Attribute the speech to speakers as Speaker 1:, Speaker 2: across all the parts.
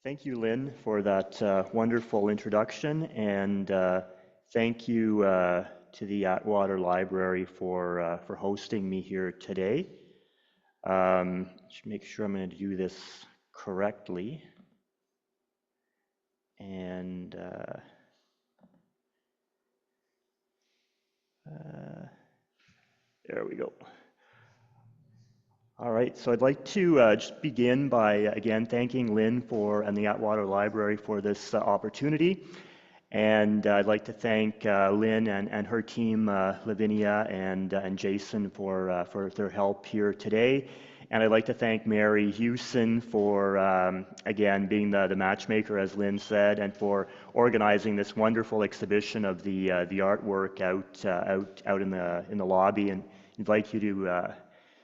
Speaker 1: Thank you, Lynn, for that wonderful introduction, and thank you to the Atwater Library for hosting me here today. Just make sure I'm going to do this correctly. And there we go. All right, so I'd like to just begin by again thanking Lynn and the Atwater Library for this opportunity. And I'd like to thank Lynn and her team, Lavinia and Jason, for their help here today. And I'd like to thank Mary Hewson for, again, being the matchmaker, as Lynn said, and for organizing this wonderful exhibition of the artwork out in the lobby. And invite you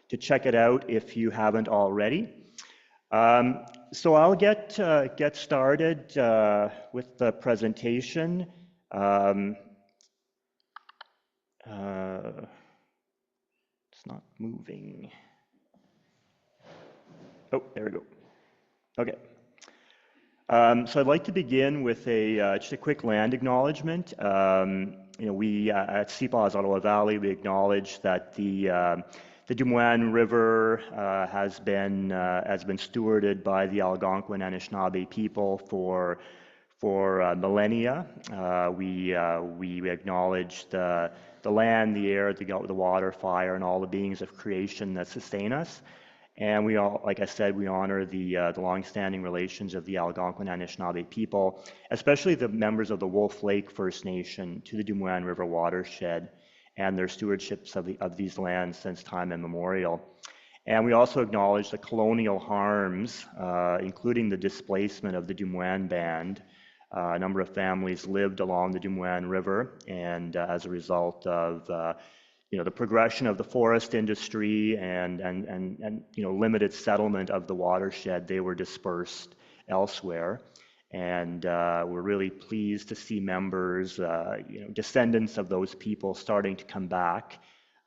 Speaker 1: to check it out if you haven't already. So I'll get started with the presentation. It's not moving. Oh, there we go. Okay. So I'd like to begin with just a quick land acknowledgement. We at CPAWS Ottawa Valley, we acknowledge that the Dumoine River has been stewarded by the Algonquin Anishinaabe people for millennia. We acknowledge the land, the air, the water, fire, and all the beings of creation that sustain us. And we all, like I said, we honor the long-standing relations of the Algonquin Anishinaabe people, especially the members of the Wolf Lake First Nation to the Dumoine River watershed and their stewardships of these lands since time immemorial. And we also acknowledge the colonial harms, including the displacement of the Dumoine Band. A number of families lived along the Dumoine River, and as a result of the progression of the forest industry and limited settlement of the watershed, they were dispersed elsewhere. And we're really pleased to see members, descendants of those people starting to come back.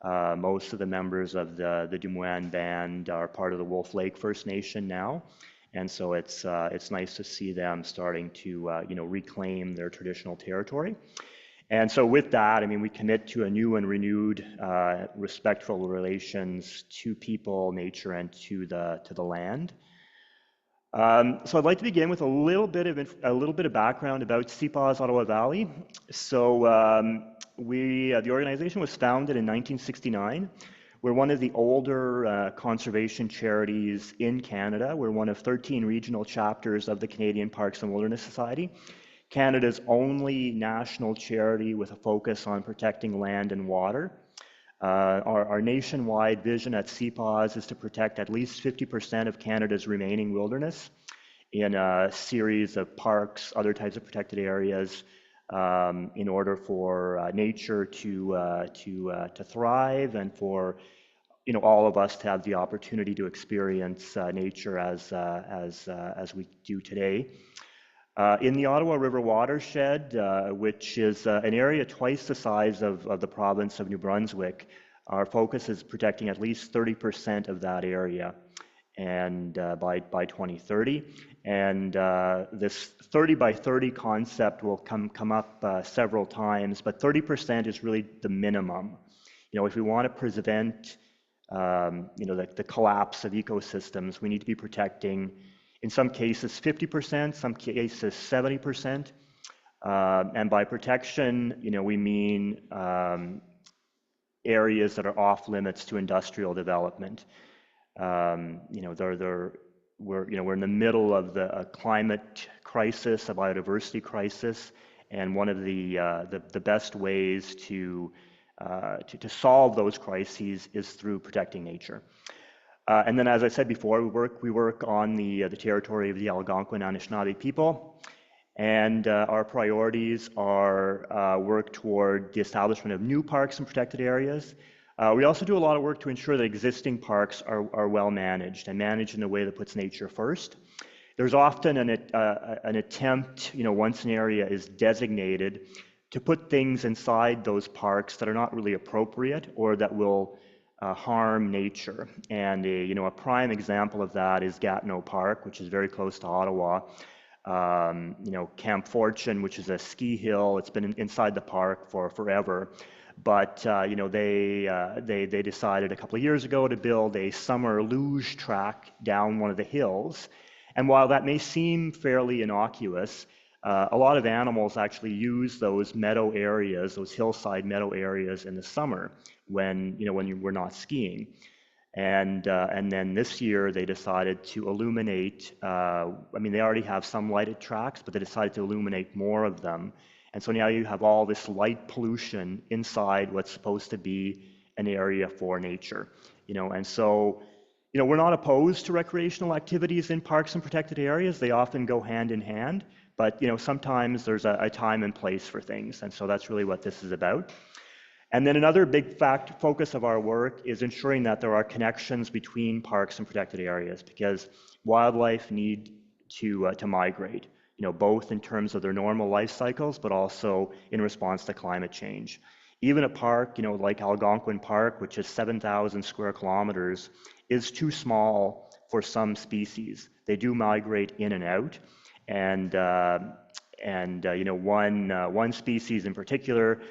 Speaker 1: Most of the members of the Dumoine Band are part of the Wolf Lake First Nation now. And so it's nice to see them starting to reclaim their traditional territory. And so with that, we commit to a new and renewed respectful relations to people, nature, and to the land. So I'd like to begin with a little bit of background about CPAWS Ottawa Valley. So the organization was founded in 1969. We're one of the older conservation charities in Canada. We're one of 13 regional chapters of the Canadian Parks and Wilderness Society, Canada's only national charity with a focus on protecting land and water. Our nationwide vision at CPAWS is to protect at least 50% of Canada's remaining wilderness in a series of parks, other types of protected areas, in order for nature to thrive and for all of us to have the opportunity to experience nature as we do today. In the Ottawa River watershed, which is an area twice the size of the province of New Brunswick, our focus is protecting at least 30% of that area, and by 2030. And this 30 by 30 concept will come up several times, but 30% is really the minimum. If we want to prevent the collapse of ecosystems, we need to be protecting, in some cases 50%, some cases 70%. And by protection, we mean areas that are off limits to industrial development. We're in the middle of a climate crisis, a biodiversity crisis, and one of the best ways to solve those crises is through protecting nature. And then, as I said before, we work on the territory of the Algonquin Anishinaabe people, and our priorities are work toward the establishment of new parks and protected areas. We also do a lot of work to ensure that existing parks are well managed and managed in a way that puts nature first. There's often an attempt, once an area is designated, to put things inside those parks that are not really appropriate or that will harm nature. And a prime example of that is Gatineau Park, which is very close to Ottawa. Camp Fortune, which is a ski hill. It's been inside the park for forever. But they decided a couple of years ago to build a summer luge track down one of the hills. And while that may seem fairly innocuous, a lot of animals actually use those meadow areas, those hillside meadow areas in the summer when we're not skiing. And then this year they decided to illuminate, they already have some lighted tracks, but they decided to illuminate more of them. And so now you have all this light pollution inside what's supposed to be an area for nature. And so, we're not opposed to recreational activities in parks and protected areas. They often go hand in hand, but sometimes there's a time and place for things. And so that's really what this is about. And then another big focus of our work is ensuring that there are connections between parks and protected areas, because wildlife need to migrate, both in terms of their normal life cycles, but also in response to climate change. Even a park, like Algonquin Park, which is 7,000 square kilometers, is too small for some species. They do migrate in and out, and one species in particular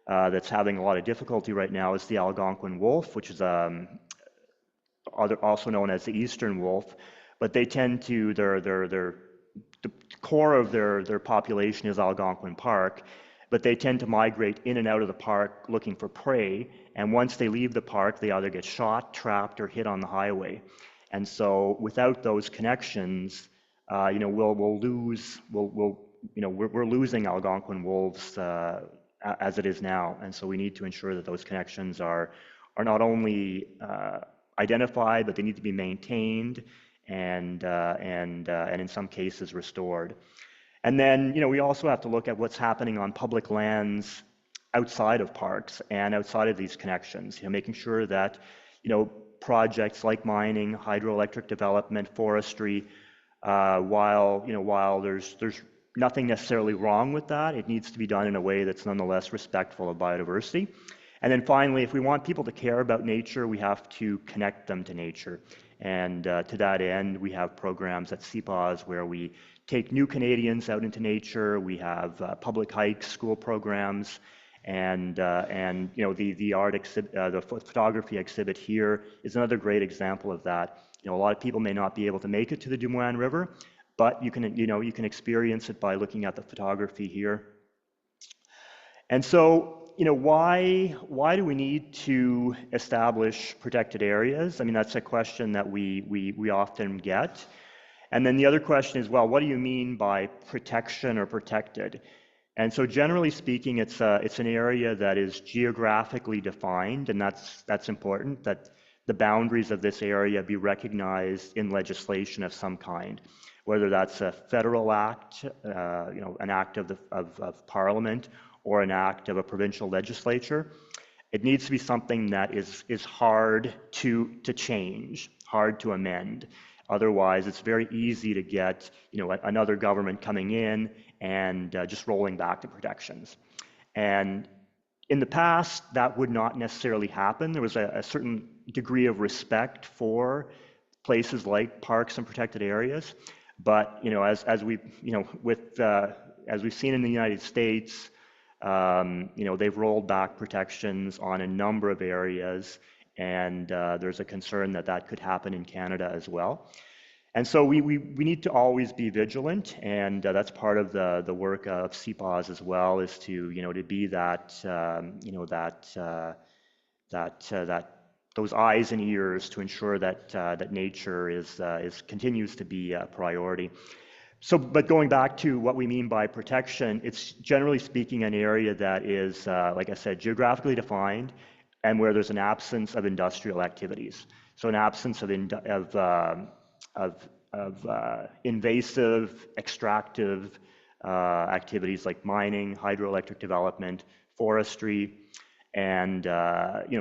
Speaker 1: that's having a lot of difficulty right now is the Algonquin wolf, which is also known as the eastern wolf. But they tend to, the core of their population is Algonquin Park, but they tend to migrate in and out of the park looking for prey. And once they leave the park, they either get shot, trapped, or hit on the highway. And so without those connections, we're losing Algonquin wolves as it is now. And so we need to ensure that those connections are not only identified, but they need to be maintained and in some cases restored. And then, we also have to look at what's happening on public lands outside of parks and outside of these connections, making sure that, projects like mining, hydroelectric development, forestry, while there's nothing necessarily wrong with that, it needs to be done in a way that's nonetheless respectful of biodiversity. And then finally, if we want people to care about nature, we have to connect them to nature. And to that end, we have programs at CPAWS where we take new Canadians out into nature. We have public hikes, school programs, and the art exhibit, the photography exhibit here is another great example of that. A lot of people may not be able to make it to the Dumoine River, but you can experience it by looking at the photography here. And so, why do we need to establish protected areas? That's a question that we often get. And then the other question is, well, what do you mean by protection or protected? And so generally speaking, it's an area that is geographically defined, and that's important, that the boundaries of this area be recognized in legislation of some kind, whether that's a federal act, an act of Parliament, or an act of a provincial legislature. It needs to be something that is hard to change, hard to amend. Otherwise, it's very easy to get another government coming in and just rolling back the protections. And in the past, that would not necessarily happen. There was a certain degree of respect for places like parks and protected areas. But as we've seen in the United States, they've rolled back protections on a number of areas, and there's a concern that could happen in Canada as well. And so we need to always be vigilant, and that's part of the work of CPAWS as well, is to be that those eyes and ears to ensure that nature continues to be a priority. So, but going back to what we mean by protection, it's generally speaking an area that is, like I said, geographically defined, and where there's an absence of industrial activities. So an absence of invasive, extractive activities like mining, hydroelectric development, forestry, and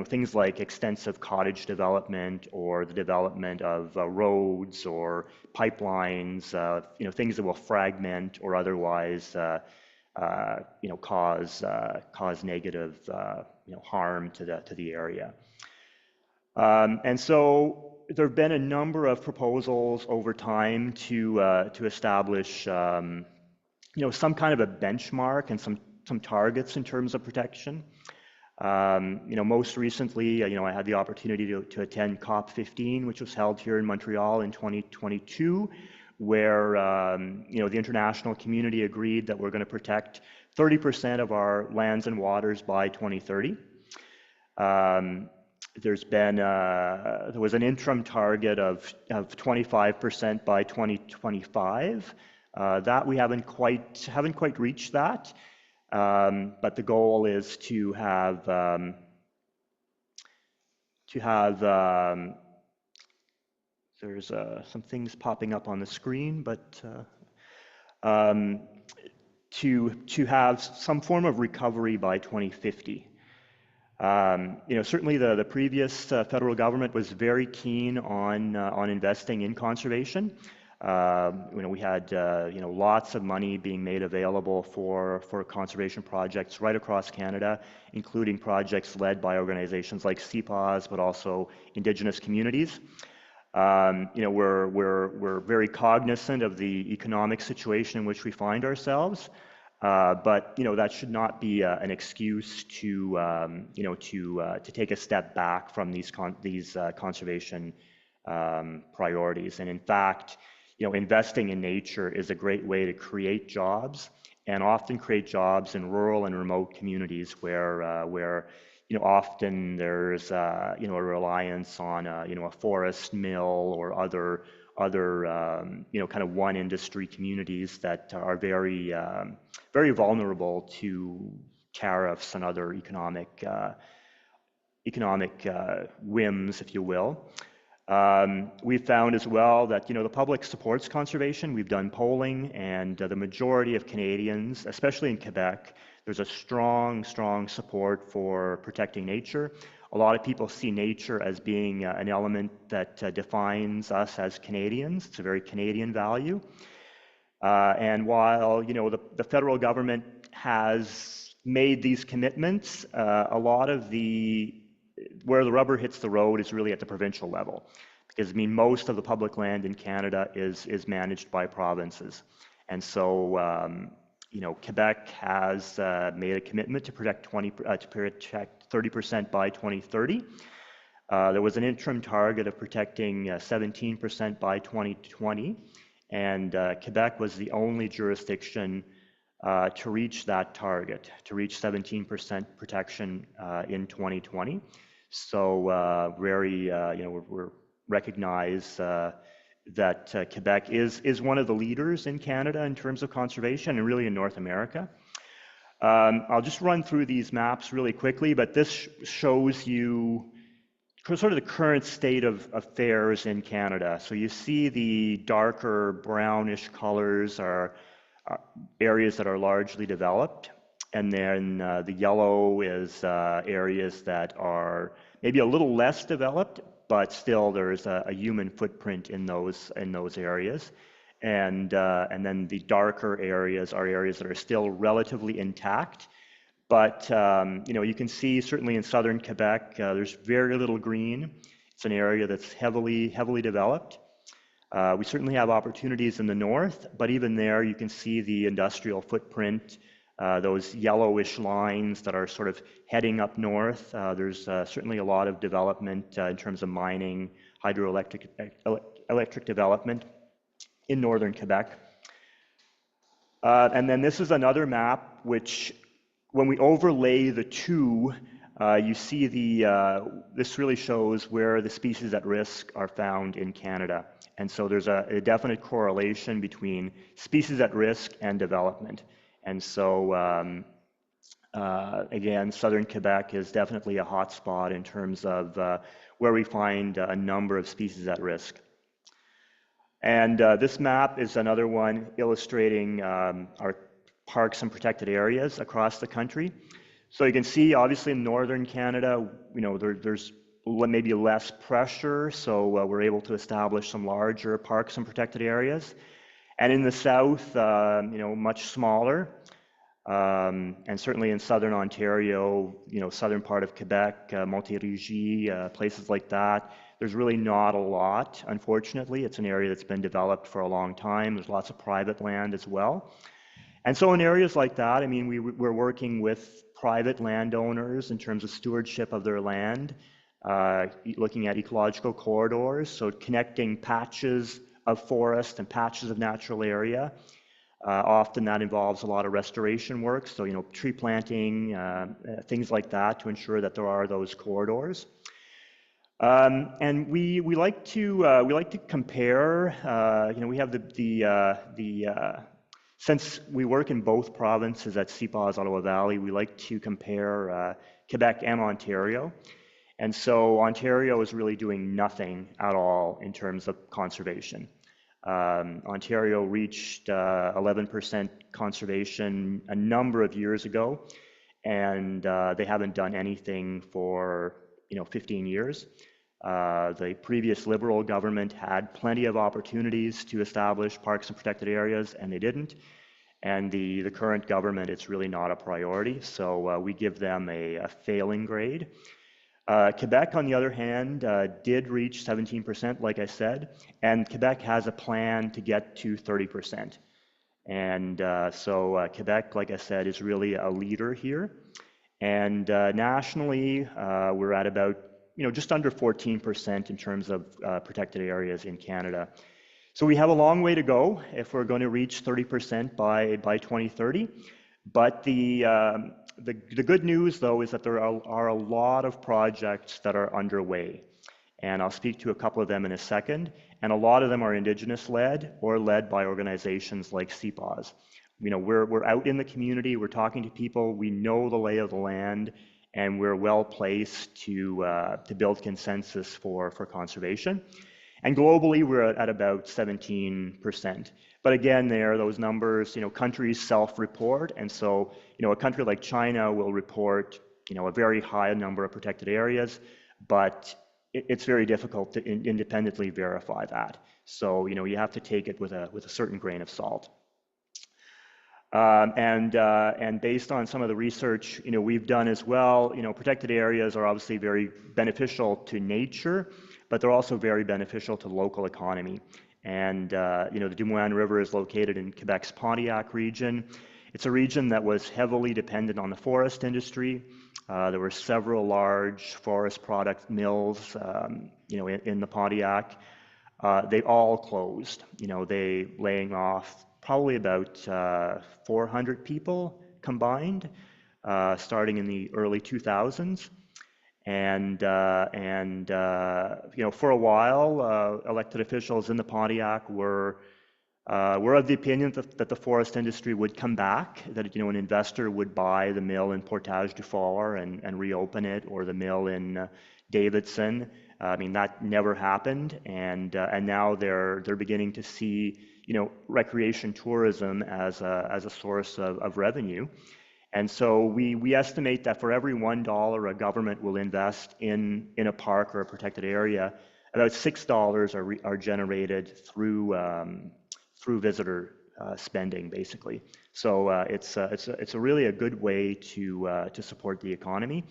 Speaker 1: things like extensive cottage development or the development of roads or pipelines, things that will fragment or otherwise cause negative harm to the area. And so there have been a number of proposals over time to establish some kind of a benchmark and some targets in terms of protection. Most recently, I had the opportunity to attend COP15, which was held here in Montreal in 2022, where the international community agreed that we're going to protect 30% of our lands and waters by 2030. There was an interim target of 25% by 2025. That we haven't quite reached that, but the goal is to have there's some things popping up on the screen, but to have some form of recovery by 2050. Certainly the previous federal government was very keen on investing in conservation. We had lots of money being made available for conservation projects right across Canada, including projects led by organizations like CPAWS, but also Indigenous communities. We're very cognizant of the economic situation in which we find ourselves. But that should not be an excuse to take a step back from these conservation priorities. And in fact, investing in nature is a great way to create jobs, and often create jobs in rural and remote communities where often there's a reliance on a forest mill or other kind of one industry communities that are very vulnerable to tariffs and other economic whims, if you will. We've found as well that the public supports conservation. We've done polling, and the majority of Canadians, especially in Quebec, there's a strong support for protecting nature. A lot of people see nature as being an element that defines us as Canadians. It's a very Canadian value. And while the federal government has made these commitments, a lot of where the rubber hits the road is really at the provincial level, because most of the public land in Canada is managed by provinces, and so Quebec has made a commitment to protect 30% by 2030. There was an interim target of protecting 17% by 2020, and Quebec was the only jurisdiction to reach that target, to reach 17% protection in 2020. So we're recognize that Quebec is one of the leaders in Canada in terms of conservation, and really in North America. I'll just run through these maps really quickly, but this shows you sort of the current state of affairs in Canada. So you see the darker brownish colors are areas that are largely developed, and then the yellow is areas that are maybe a little less developed, but still there's a human footprint in those areas. And then the darker areas are areas that are still relatively intact. But you can see certainly in southern Quebec, there's very little green. It's an area that's heavily developed. We certainly have opportunities in the north, but even there you can see the industrial footprint, those yellowish lines that are sort of heading up north. There's certainly a lot of development in terms of mining, hydroelectric development in northern Quebec. And then this is another map which, when we overlay the two, you see this really shows where the species at risk are found in Canada. And so there's a definite correlation between species at risk and development. And so, again, southern Quebec is definitely a hot spot in terms of where we find a number of species at risk. And this map is another one illustrating our parks and protected areas across the country. So you can see, obviously, in northern Canada, there's maybe less pressure, so we're able to establish some larger parks and protected areas. And in the south, much smaller. And certainly in southern Ontario, southern part of Quebec, Montérégie, places like that, There's really not a lot, unfortunately. It's an area that's been developed for a long time. There's lots of private land as well. And so in areas like that, I mean, we're working with private landowners in terms of stewardship of their land, looking at ecological corridors, so connecting patches of forest and patches of natural area. Often that involves a lot of restoration work, so tree planting, things like that, to ensure that there are those corridors. And we like to compare. We have since we work in both provinces at CPAWS Ottawa Valley, we like to compare Quebec and Ontario. And so Ontario is really doing nothing at all in terms of conservation. Ontario reached 11% conservation a number of years ago, and they haven't done anything for 15 years. The previous Liberal government had plenty of opportunities to establish parks and protected areas, and they didn't. And the current government, it's really not a priority, so we give them a failing grade. Quebec, on the other hand, did reach 17%, like I said, and Quebec has a plan to get to 30%. And so Quebec, like I said, is really a leader here. And nationally, we're at about just under 14% in terms of protected areas in Canada. So we have a long way to go if we're going to reach 30% by 2030. But the good news, though, is that there are a lot of projects that are underway. And I'll speak to a couple of them in a second. And a lot of them are Indigenous-led or led by organizations like CPAWS. We're out in the community, we're talking to people, we know the lay of the land, and we're well placed to build consensus for conservation. And globally, we're at about 17%. But again, those numbers, countries self-report, and so a country like China will report a very high number of protected areas, but it's very difficult to independently verify that. So you have to take it with a certain grain of salt. And based on some of the research we've done as well, protected areas are obviously very beneficial to nature, but they're also very beneficial to local economy. And the Dumoine River is located in Quebec's Pontiac region. It's a region that was heavily dependent on the forest industry. There were several large forest product mills, in the Pontiac. They all closed. They laying off probably about 400 people combined, starting in the early 2000s. And for a while, elected officials in the Pontiac were of the opinion that the forest industry would come back, that an investor would buy the mill in Portage du Fort and reopen it, or the mill in Davidson. I mean, that never happened, and now they're beginning to see recreation tourism as a source of revenue. And so we estimate that for every $1 a government will invest in a park or a protected area, about $6 are generated through visitor spending, basically. So it's a really a good way to support the economy.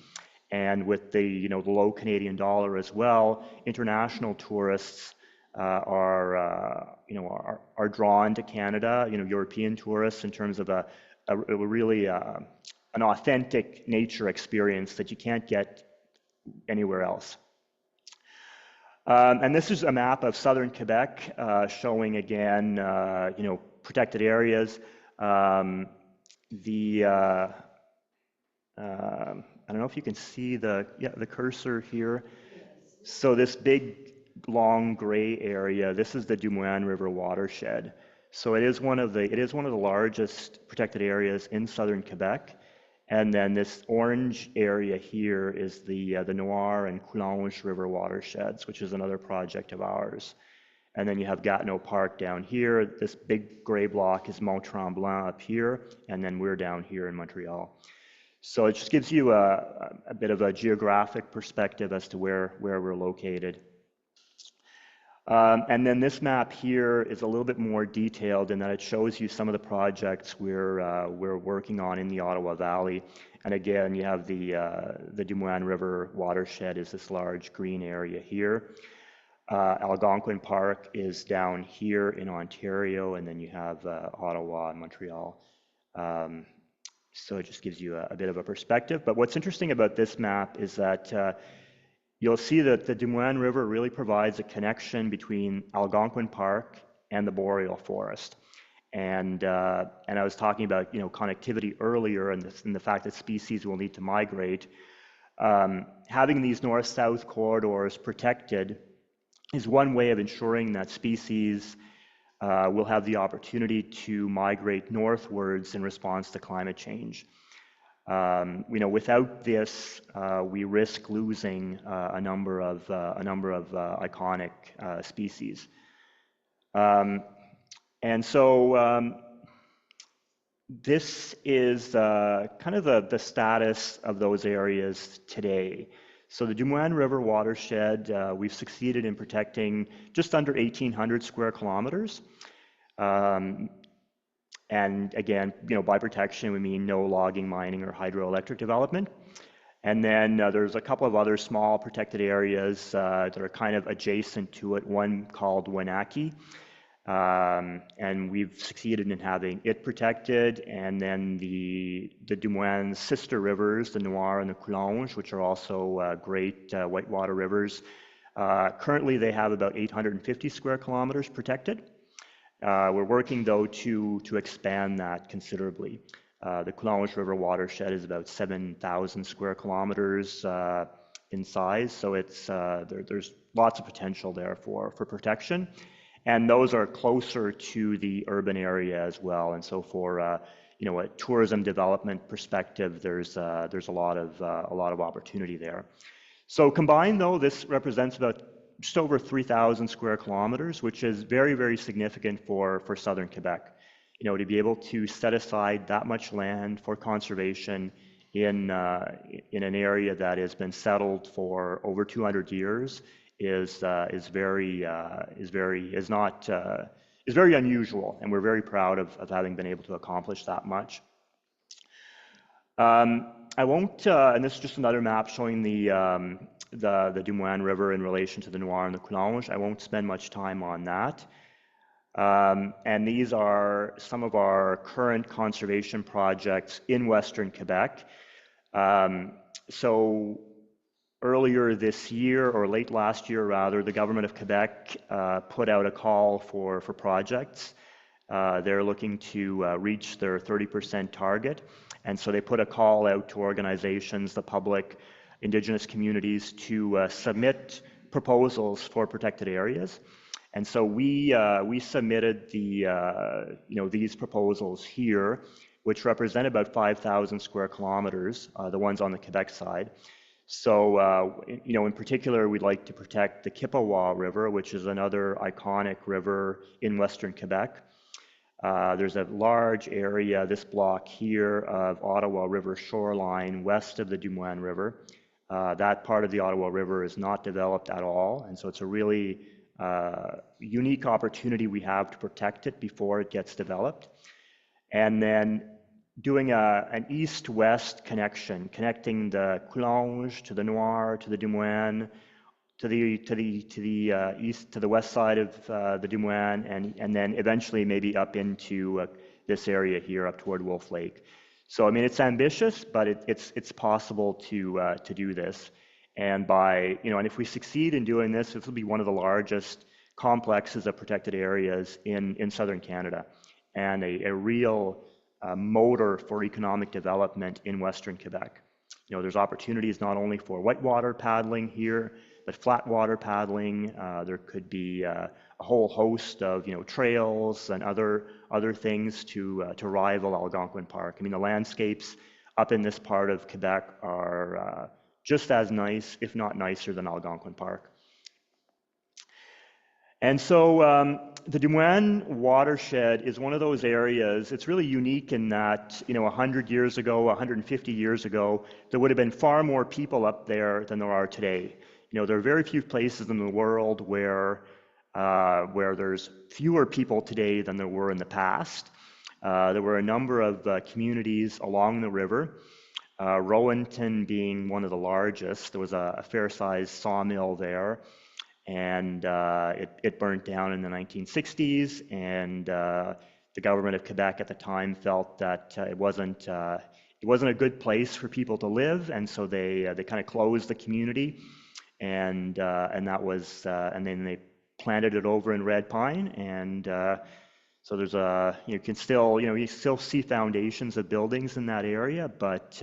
Speaker 1: And with the the low Canadian dollar as well, international tourists are drawn to Canada. European tourists, in terms of a really an authentic nature experience that you can't get anywhere else. And this is a map of southern Quebec showing again, protected areas. I don't know if you can see the cursor here. So this big, long gray area, this is the Dumoine River watershed. So it is one of the largest protected areas in southern Quebec. And then this orange area here is the Noir and Coulanges River watersheds, which is another project of ours. And then you have Gatineau Park down here. This big gray block is Mont Tremblant up here, and then we're down here in Montreal. So it just gives you a bit of a geographic perspective as to where we're located. And then this map here is a little bit more detailed in that it shows you some of the projects we're working on in the Ottawa Valley. And again, you have the Dumoine River watershed is this large green area here. Algonquin Park is down here in Ontario, and then you have Ottawa and Montreal. So it just gives you a bit of a perspective. But what's interesting about this map is that you'll see that the Dumoine River really provides a connection between Algonquin Park and the boreal forest. And I was talking about connectivity earlier, and the fact that species will need to migrate. Having these north-south corridors protected is one way of ensuring that species will have the opportunity to migrate northwards in response to climate change. Without this, we risk losing a number of iconic species. And so this is kind of the status of those areas today. So the Dumoine River watershed, we've succeeded in protecting just under 1,800 square kilometers. And again, by protection, we mean no logging, mining, or hydroelectric development. And then there's a couple of other small protected areas that are kind of adjacent to it, one called Wenatchee. And we've succeeded in having it protected, and then the Dumoine's sister rivers, the Noir and the Coulonge, which are also great whitewater rivers. Currently, they have about 850 square kilometers protected. We're working, though, to expand that considerably. The Coulonge River watershed is about 7,000 square kilometers in size, so it's there's lots of potential there for protection. And those are closer to the urban area as well. And so for a tourism development perspective, there's a lot of opportunity there. So combined, though, this represents about just over 3,000 square kilometers, which is very, very significant for southern Quebec. To be able to set aside that much land for conservation in an area that has been settled for over 200 years is very unusual, and we're very proud of having been able to accomplish that much. I won't, and this is just another map showing the Dumoine River in relation to the Noir and the Coulonge. I won't spend much time on that. And these are some of our current conservation projects in Western Quebec. So earlier this year, or late last year rather, the government of Quebec put out a call for projects. They're looking to reach their 30% target. And so they put a call out to organizations, the public, Indigenous communities, to submit proposals for protected areas. And so we submitted these proposals here, which represent about 5,000 square kilometers, the ones on the Quebec side. So, in particular, we'd like to protect the CPAWS River, which is another iconic river in Western Quebec. There's a large area, this block here, of Ottawa River shoreline west of the Dumoine River. That part of the Ottawa River is not developed at all, and so it's a really unique opportunity we have to protect it before it gets developed. And then doing an east-west connection, connecting the Coulonge to the Noir, to the Dumoine, to the east, to the west side of the Dumoine, and then eventually maybe up into this area here, up toward Wolf Lake. So I mean, it's ambitious, but it's possible to do this. And and if we succeed in doing this, this will be one of the largest complexes of protected areas in southern Canada, and a real motor for economic development in Western Quebec. There's opportunities not only for whitewater paddling here, but flat water paddling. There could be a whole host of trails and other things to rival Algonquin Park. I mean, the landscapes up in this part of Quebec are just as nice, if not nicer, than Algonquin Park. And so the Dumoine watershed is one of those areas. It's really unique in that 100 years ago, 150 years ago, there would have been far more people up there than there are today. There are very few places in the world where there's fewer people today than there were in the past. There were a number of communities along the river, Rowanton being one of the largest. There was a fair-sized sawmill there. and it burnt down in the 1960s, and the government of Quebec at the time felt that it wasn't a good place for people to live, and so they kind of closed the community, and that was and then they planted it over in red pine, and so there's you can still, you still see foundations of buildings in that area, but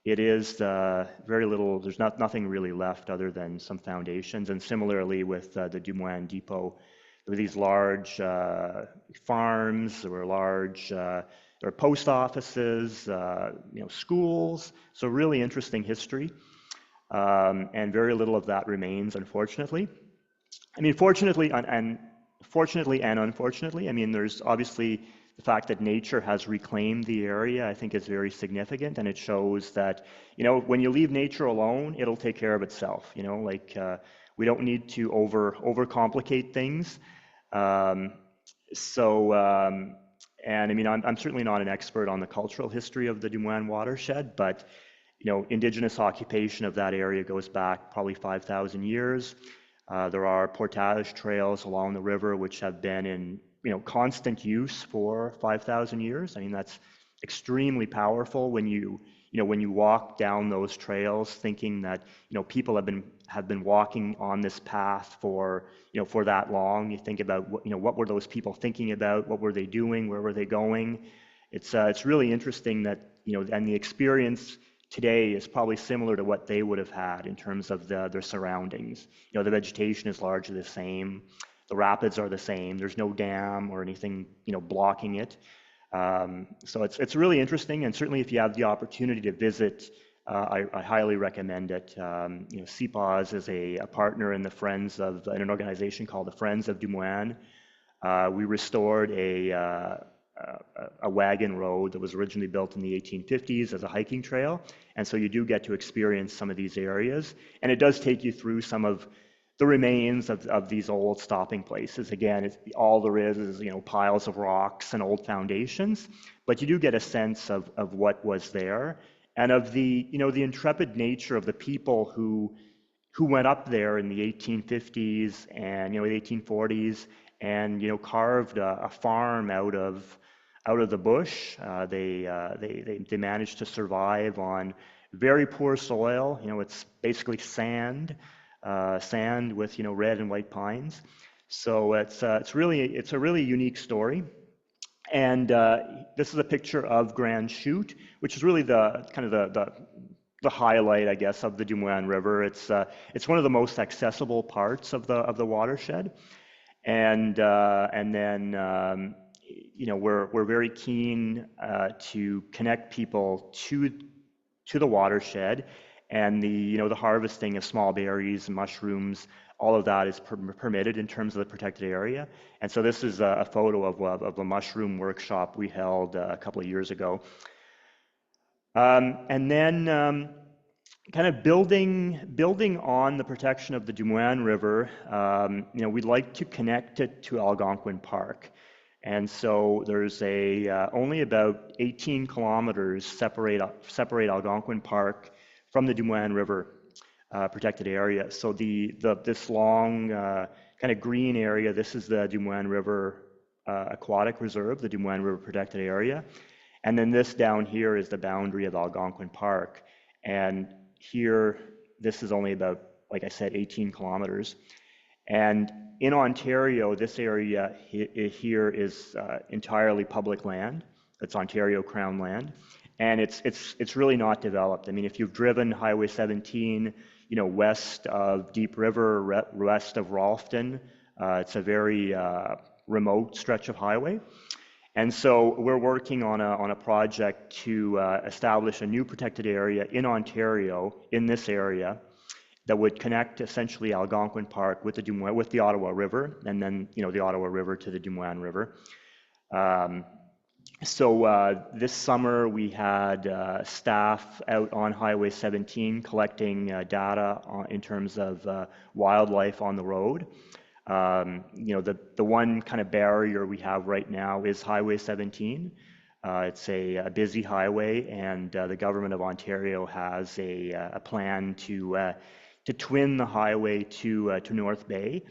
Speaker 1: it is very little, there's nothing really left other than some foundations. And similarly with the Dumoine Depot, there were these large farms, there were large there were post offices, schools, so really interesting history. And very little of that remains, unfortunately. I mean, fortunately and unfortunately, I mean, there's obviously the fact that nature has reclaimed the area, I think is very significant, and it shows that, when you leave nature alone, it'll take care of itself, like we don't need to overcomplicate things. And I mean, I'm certainly not an expert on the cultural history of the Dumoine watershed, but indigenous occupation of that area goes back probably 5,000 years. There are portage trails along the river which have been in constant use for 5,000 years. I mean, that's extremely powerful when you walk down those trails thinking that people have been walking on this path for for that long. You think about what were those people thinking about, what were they doing, where were they going. It's really interesting that and the experience today is probably similar to what they would have had in terms of their surroundings. The vegetation is largely the same. The rapids are the same. There's no dam or anything, blocking it. So it's really interesting, and certainly if you have the opportunity to visit, I highly recommend it. CPAWS is a partner in in an organization called the Friends of Dumoine. We restored a wagon road that was originally built in the 1850s as a hiking trail, and so you do get to experience some of these areas, and it does take you through some of the remains of these old stopping places. Again, all there is piles of rocks and old foundations, but you do get a sense of what was there, and of the the intrepid nature of the people who went up there in the 1850s and the 1840s and carved a farm out of the bush. They managed to survive on very poor soil. It's basically sand with red and white pines. So it's a really unique story. And this is a picture of Grand Chute, which is really the kind of the highlight, I guess, of the Dumoine River. It's one of the most accessible parts of the watershed, and then we're very keen to connect people to the watershed, and the harvesting of small berries and mushrooms. All of that is permitted in terms of the protected area. And so this is a photo of a mushroom workshop we held a couple of years ago. And then kind of building on the protection of the Dumoine River, we'd like to connect it to Algonquin Park. And so there's only about 18 kilometers separate Algonquin Park from the Dumoine River protected area. So this long kind of green area, this is the Dumoine River Aquatic Reserve, the Dumoine River protected area. And then this down here is the boundary of Algonquin Park. And here, this is only about, like I said, 18 kilometers. And in Ontario, this area here is entirely public land. It's Ontario Crown land. And it's really not developed. I mean, if you've driven Highway 17, west of Deep River, west of Ralston, it's a very remote stretch of highway. And so we're working on a project to establish a new protected area in Ontario, in this area, that would connect essentially Algonquin Park with the Ottawa River, and then the Ottawa River to the Dumoine River. So this summer we had staff out on Highway 17 collecting data in terms of wildlife on the road. The one kind of barrier we have right now is Highway 17. It's a busy highway, and the government of Ontario has a plan to twin the highway to North Bay.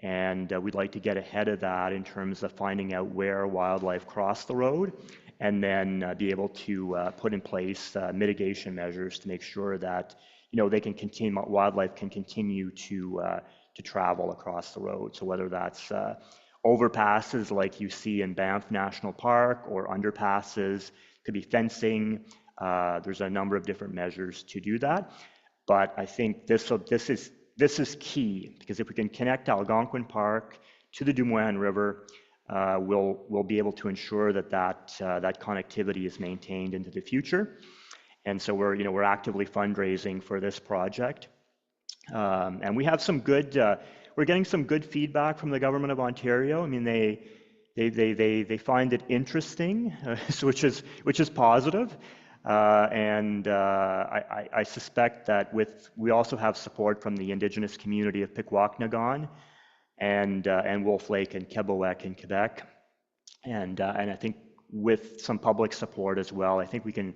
Speaker 1: And we'd like to get ahead of that in terms of finding out where wildlife cross the road, and then be able to put in place mitigation measures to make sure that they can continue, wildlife can continue to travel across the road. So whether that's overpasses like you see in Banff National Park, or underpasses, could be fencing. There's a number of different measures to do that. But I think this is key, because if we can connect Algonquin Park to the Dumoine River, we'll be able to ensure that connectivity is maintained into the future. And so we're actively fundraising for this project, and we have some good. We're getting some good feedback from the government of Ontario. I mean, they find it interesting, which is positive. And I suspect that we also have support from the Indigenous community of Pikwakanagan and Wolf Lake and Quebec in Quebec, and I think with some public support as well, I think we can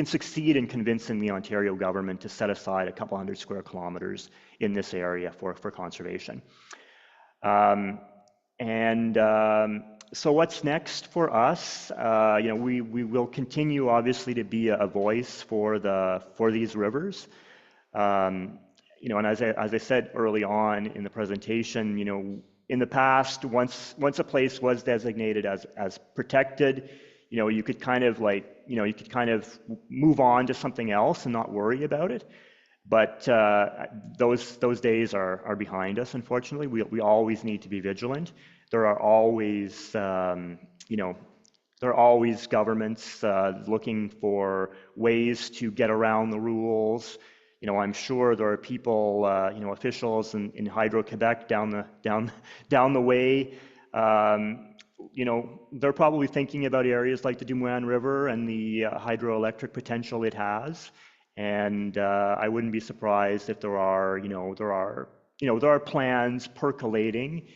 Speaker 1: succeed in convincing the Ontario government to set aside a couple hundred square kilometers in this area for conservation. So what's next for us? We will continue, obviously, to be a voice for these rivers. And as I said early on in the presentation, in the past, once a place was designated as protected, you could kind of move on to something else and not worry about it. But those days are behind us, unfortunately. We always need to be vigilant. There are always, governments looking for ways to get around the rules. I'm sure there are people, officials in Hydro-Quebec down the way. They're probably thinking about areas like the Dumoine River and the hydroelectric potential it has. And I wouldn't be surprised if there are plans percolating.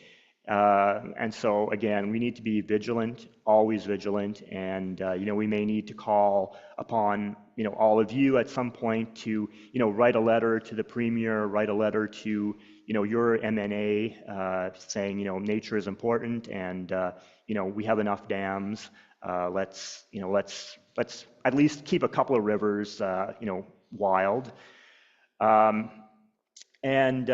Speaker 1: And so again, we need to be vigilant, always vigilant, and we may need to call upon all of you at some point to write a letter to the Premier, write a letter to your MNA, saying nature is important, and we have enough dams. Let's at least keep a couple of rivers wild. And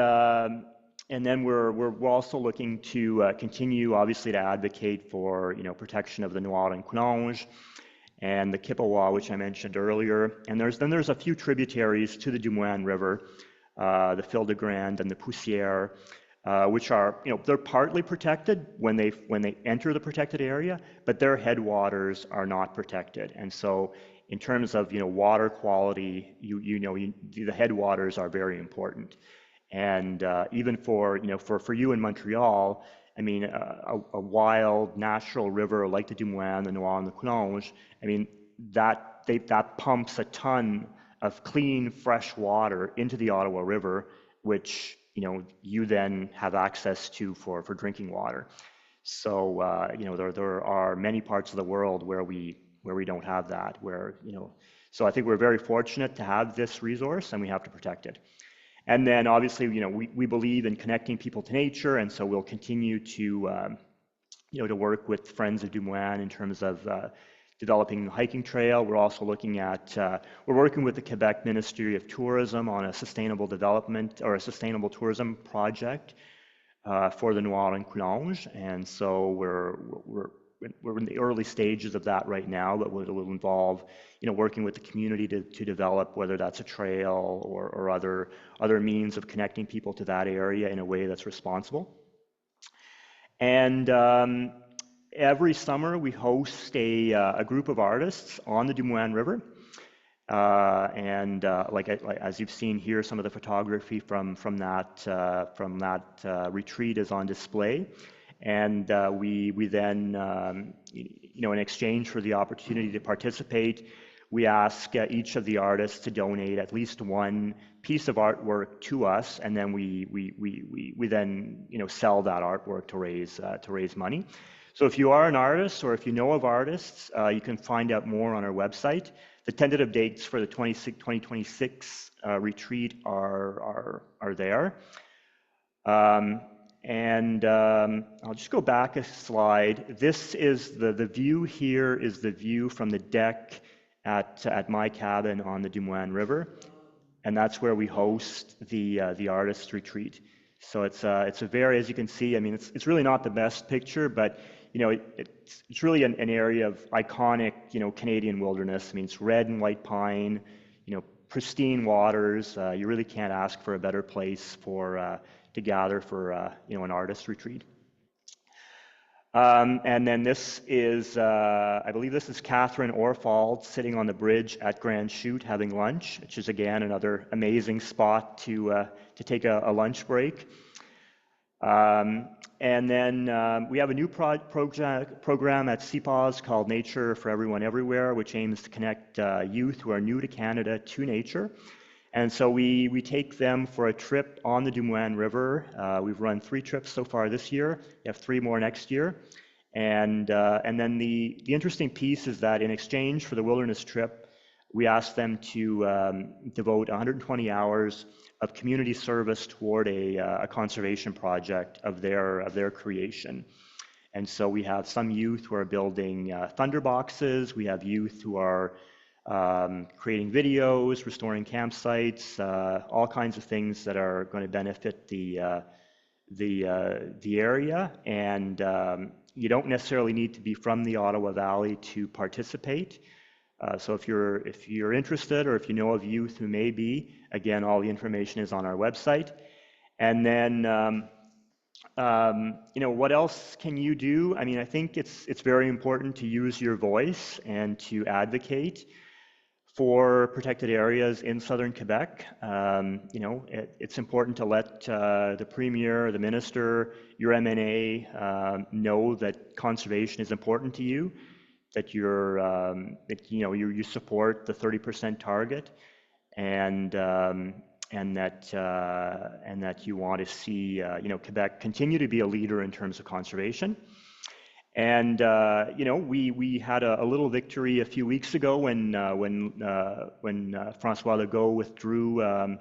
Speaker 1: then we're also looking to continue, obviously, to advocate for protection of the Noir and Coulonge and the CPAWS, which I mentioned earlier. And there's a few tributaries to the Dumoine River, the Fil de Grande and the Poussière, which are they're partly protected when they enter the protected area, but their headwaters are not protected. And so in terms of water quality, the headwaters are very important. And even for you in Montreal, I mean, a wild natural river like the Dumoine, the Noir, and the Coulonge, I mean, that pumps a ton of clean, fresh water into the Ottawa River, which you then have access to for drinking water. So there are many parts of the world where we don't have that. So I think we're very fortunate to have this resource, and we have to protect it. And then obviously, we believe in connecting people to nature, and so we'll continue to work with Friends of Dumoine in terms of developing the hiking trail. We're also looking at, we're working with the Quebec Ministry of Tourism on a sustainable development or a sustainable tourism project for the Noir and Coulonge, and so we're in the early stages of that right now, but it will involve working with the community to develop, whether that's a trail or other means of connecting people to that area in a way that's responsible. And every summer we host a group of artists on the Dumoine River, and as you've seen here, some of the photography from that retreat is on display. And we then, in exchange for the opportunity to participate, we ask each of the artists to donate at least one piece of artwork to us, and then we then sell that artwork to raise money. So if you are an artist or if you know of artists, you can find out more on our website. The tentative dates for the 2026 retreat are there. I'll just go back a slide. This is the view here is the view from the deck at my cabin on the Dumoine River, and that's where we host the artist retreat. So it's a very, as you can see, I mean, it's really not the best picture, but you know, it's really an area of iconic, you know, Canadian wilderness. I mean, it's red and white pine, you know, pristine waters. You really can't ask for a better place for to gather for you know, an artist retreat. And then this is, I believe this is Catherine Orfald sitting on the bridge at Grand Chute having lunch, which is again another amazing spot to take a lunch break. And then we have a new program at CPAWS called Nature for Everyone Everywhere, which aims to connect youth who are new to Canada to nature. And so we take them for a trip on the Dumoine River. We've run 3 trips so far this year. We have 3 more next year. And then the interesting piece is that in exchange for the wilderness trip, we asked them to devote 120 hours of community service toward a conservation project of their creation. And so we have some youth who are building thunderboxes. We have youth who are creating videos, restoring campsites, all kinds of things that are going to benefit the area. And you don't necessarily need to be from the Ottawa Valley to participate. So if you're interested, or if you know of youth who may be, again, all the information is on our website. And then, you know, what else can you do? I mean, I think it's very important to use your voice and to advocate for protected areas in southern Quebec. You know, it's important to let the Premier, the Minister, your MNA know that conservation is important to you, that you support the 30% target, and that you want to see you know, Quebec continue to be a leader in terms of conservation. And you know, we had a little victory a few weeks ago when François Legault withdrew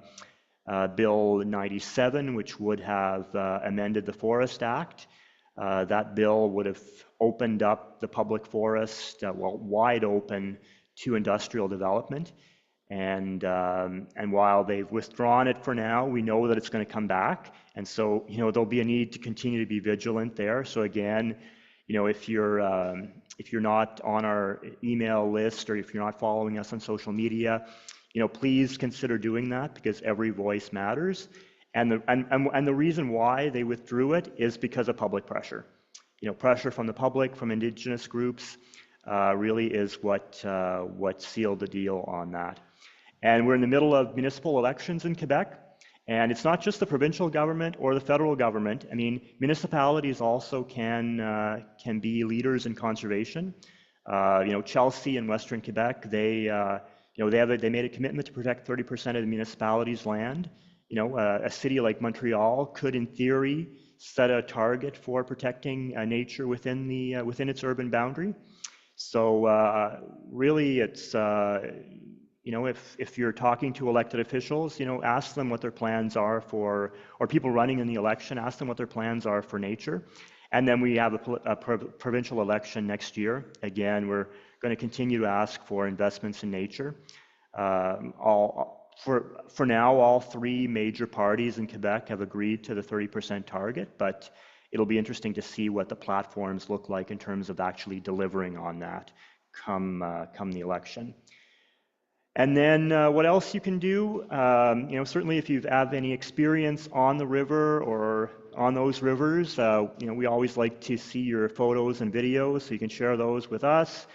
Speaker 1: Bill 97, which would have amended the Forest Act. That bill would have opened up the public forest, well, wide open to industrial development. And while they've withdrawn it for now, we know that it's going to come back. And so, you know, there'll be a need to continue to be vigilant there. So again, you know, if you're not on our email list, or if you're not following us on social media, you know, please consider doing that, because every voice matters. And the reason why they withdrew it is because of public pressure. You know, pressure from the public, from Indigenous groups, really is what sealed the deal on that. And we're in the middle of municipal elections in Quebec. And it's not just the provincial government or the federal government. I mean, municipalities also can be leaders in conservation. You know, Chelsea in Western Quebec, they made a commitment to protect 30% of the municipality's land. You know, a city like Montreal could, in theory, set a target for protecting nature within its urban boundary. So really, it's you know, if you're talking to elected officials, you know, ask them what their plans are for, or people running in the election, ask them what their plans are for nature. And then we have a provincial election next year. Again, we're going to continue to ask for investments in nature. For now, all 3 major parties in Quebec have agreed to the 30% target, but it'll be interesting to see what the platforms look like in terms of actually delivering on that come the election. And then what else you can do? You know, certainly if you have any experience on the river or on those rivers, you know, we always like to see your photos and videos, so you can share those with us.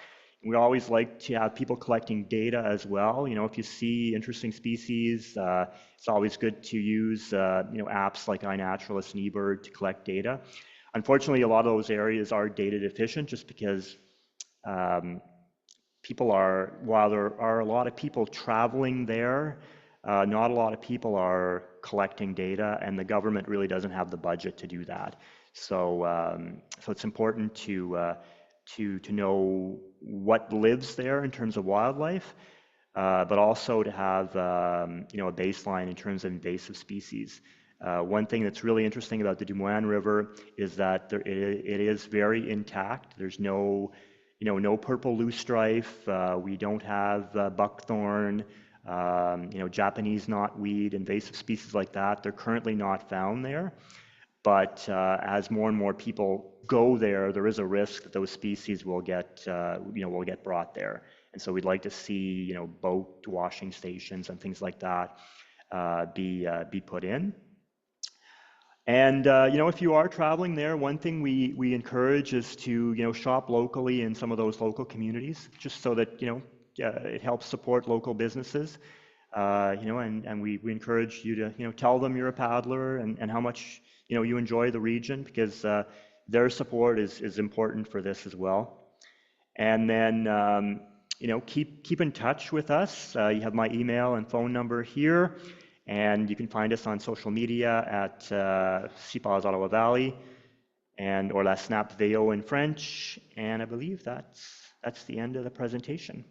Speaker 1: We always like to have people collecting data as well. You know, if you see interesting species, it's always good to use you know, apps like iNaturalist and eBird to collect data. Unfortunately, a lot of those areas are data deficient, just because while there are a lot of people traveling there, not a lot of people are collecting data, and the government really doesn't have the budget to do that. So, so it's important to know what lives there in terms of wildlife. but also to have a baseline in terms of invasive species. One thing that's really interesting about the Dumoine River is that it is very intact. There's no purple loosestrife. We don't have buckthorn, Japanese knotweed, invasive species like that. They're currently not found there. But as more and more people go there, there is a risk that those species will get brought there. And so we'd like to see boat washing stations and things like that be put in. And if you are traveling there, one thing we encourage is to shop locally in some of those local communities, just so that it helps support local businesses. And we encourage you to tell them you're a paddler and how much you enjoy the region, because their support is important for this as well. And then keep in touch with us. You have my email and phone number here. And you can find us on social media at CPAWS Ottawa Valley or La Snap VO in French. And I believe that's the end of the presentation.